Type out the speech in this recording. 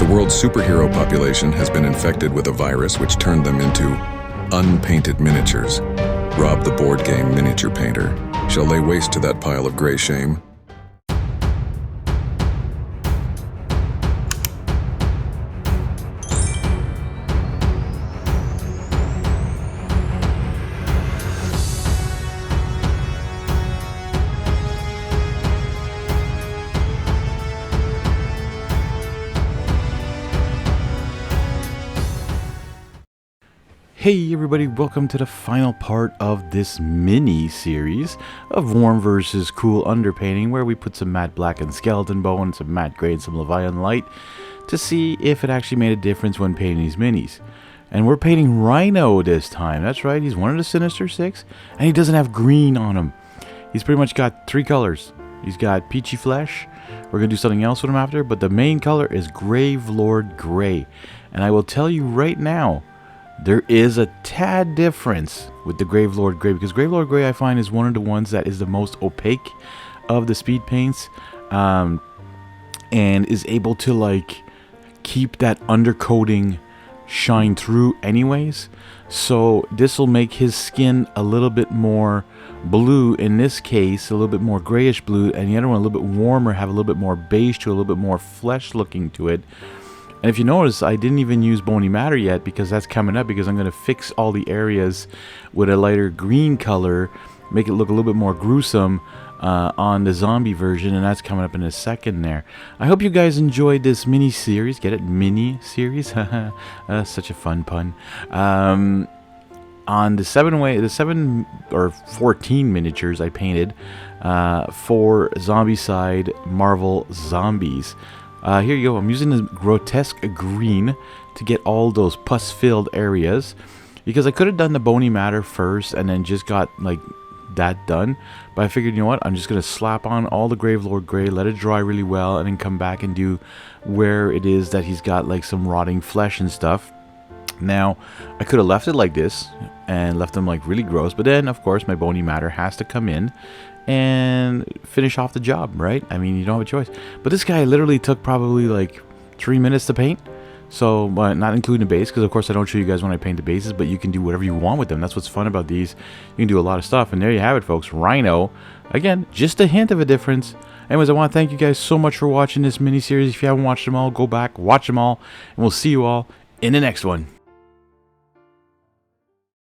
world's superhero population has been infected with a virus which turned them into unpainted miniatures. Rob the board game miniature painter. Shall lay waste to that pile of gray shame? Hey everybody, welcome to the final part of this mini-series of Warm vs. Cool underpainting, where we put some matte black and skeleton bone, some matte gray and some Leviathan light to see if it actually made a difference when painting these minis. And we're painting Rhino this time. That's right, he's one of the Sinister Six, and he doesn't have green on him. He's pretty much got three colors. He's got peachy flesh. We're going to do something else with him after, but the main color is Gravelord Gray. And I will tell you right now, there is a tad difference with the Gravelord Gray, because Gravelord Gray I find is one of the ones that is the most opaque of the speed paints, and is able to like keep that undercoating shine through anyways. So this will make his skin a little bit more blue, in this case a little bit more grayish blue, and the other one a little bit warmer, have a little bit more beige to a little bit more flesh looking to it. And if you notice, I didn't even use bony matter yet, because that's coming up, because I'm going to fix all the areas with a lighter green color, make it look a little bit more gruesome on the zombie version, and that's coming up in a second there. I hope you guys enjoyed this mini-series. Get it? Mini-series? Such a fun pun. On the 7 or 14 miniatures I painted for Zombicide Marvel Zombies. Here you go. I'm using the grotesque green to get all those pus-filled areas, because I could have done the bony matter first and then just got like that done, but I figured, you know what, I'm just gonna slap on all the Gravelord Gray, let it dry really well, and then come back and do where it is that he's got like some rotting flesh and stuff. Now I could have left it like this and left them like really gross, but then of course my bony matter has to come in and finish off the job, right? I mean, you don't have a choice. But this guy literally took probably like 3 minutes to paint. So, not including the base, because of course I don't show you guys when I paint the bases, but you can do whatever you want with them. That's what's fun about these. You can do a lot of stuff, and there you have it, folks. Rhino. Again, just a hint of a difference. Anyways, I want to thank you guys so much for watching this mini-series. If you haven't watched them all, go back, watch them all, and we'll see you all in the next one.